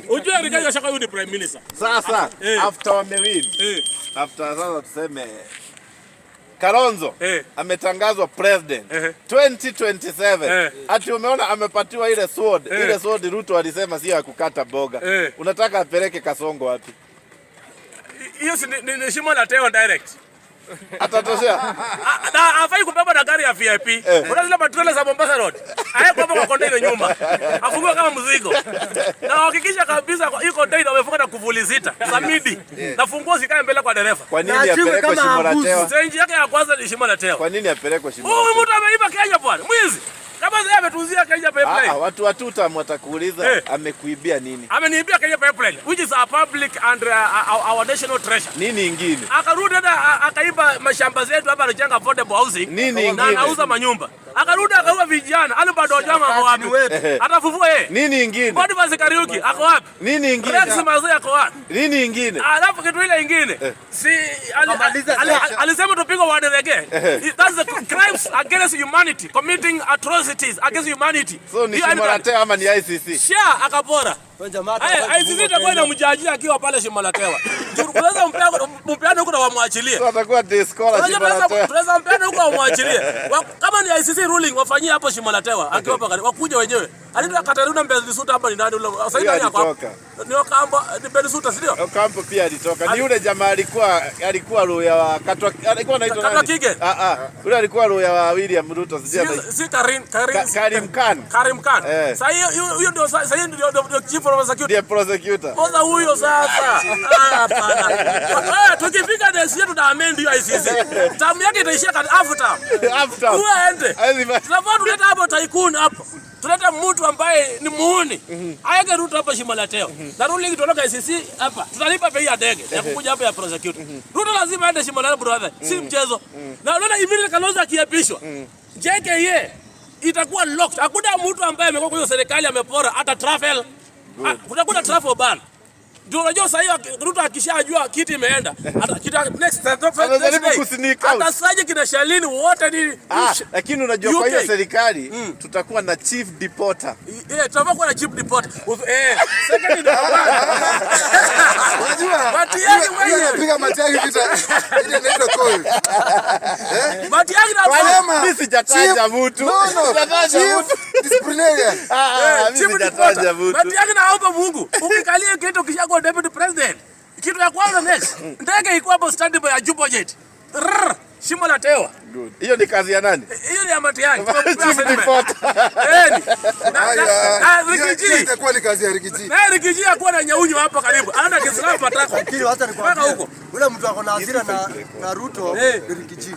Unajua Rigathi Gachagua huyu ni prime minister. Sasa after wamewin. After sasa tuseme Kalonzo ametangazwa president 2027. Ati umeona amepatiwa ile sword. Ile sword Ruto alisema sio ya kukata boga. Unataka apeleke Kasongo wapi? Hiyo ni shimo la teo direct. Atatoshea. Na afai kubeba na gari ya VIP. Unazile matrela za Mombasa Road. Hapo kwa container nyuma. Afungue kama mzigo. Na hakikisha kabisa hii container wamefunga na kuvuli sita za midi. Na funguo zikae mbele kwa dereva. Kwa nini apeleke shimo la teo? Stage yake ya kwanza ni shimo la teo. Kwa nini apeleke shimo la teo? Huyu mtu ameiba Kenya bwana. Mwizi. Kama sasa ametuzia Kenya pipeline. Watu watuta watakuuliza amekuibia nini? Ameniibia Kenya pipeline which is our public and our national treasure. Nini ingine? Akarudi na akaiba mashamba zetu hapa anajenga affordable housing. Nini na anauza manyumba. Akarudi akaua vijana. Ali bado jama ako wapi? Atafufua yeye. Nini ingine? Bodi basi Kariuki ako wapi? Nini ingine? Rex Mazee ako wapi? Nini ingine? Alafu kitu ile ingine. Si alisema tupige wadege. That's the crimes against humanity, committing atrocities against humanity. So ni shimo la teo ama ni ICC? Sha akapora. ICC itakuwa inamjajia akiwa pale shimo la tewa. Tunaweza mpeane huko na wamwachilie. So atakuwa disqualified shimo la tewa. Tunaweza mpeane huko wamwachilie. Kama ni ICC ruling wafanyie hapo shimo la tewa akiwa hapa wakuje wenyewe. Alitoa Katarina Mbezisuta hapa ni nani ule? Sasa ndio hapo. Ni Okambo ni Mbezisuta si ndio? Okambo pia alitoka. Ni yule jamaa alikuwa roya wa alikuwa anaitwa nani? Yule alikuwa roya wa William Ruto sijui. Si Karim Khan. Sasa hiyo ndio chief prosecutor. Prosecutor. Oza huyo sasa. Hapana. Tukifika desi yetu na amend hiyo ICC. Tamu yake itaishia kwa after. Uende. Tunafaa tuleta hapo tycoon hapo. Tuleta mtu ambaye ni muuni. Aeke Ruto hapa shimo la teo. Na ruling itoroka ICC hapa. Tutalipa bei ya ndege ya kukuja hapa ya prosecutor. Ruto lazima aende shimo la brother. Si mchezo. Na unaona immediately Kalonzo akiapishwa. JKA itakuwa locked. Hakuna mtu ambaye amekuwa kwa hiyo serikali amepora hata travel. Kutakuwa travel ban. Ndio unajua sasa hiyo Ruto akishajua kiti imeenda. Next hata saje kina Shalini wote ni lakini unajua kwa hiyo serikali tutakuwa na chief deporter. Tutakuwa na chief deporter. Second unajua Matiang'i wewe piga Matiang'i vita. Ile ndio call. Matiang'i na mimi sijataja mtu. Sijataja mtu. Disciplinarian. Mimi sijataja mtu. Matiang'i na hapo Mungu. Ukikalia kitu kishakuwa deputy president. Kitu ya kwanza next. Ndege iko hapo standby ya Jubo Jet. Shimo la tewa. Good. Hiyo ni kazi ya nani? Hiyo ni ya Matiang'i. Rigiji itakuwa ni kazi ya Rigiji. Na Rigiji akuwa na nyaunyo hapa karibu. Anaenda Kiislamu patako. Lakini hata ni kwa huko. Ule mtu ako na hasira na Ruto ni Rigiji.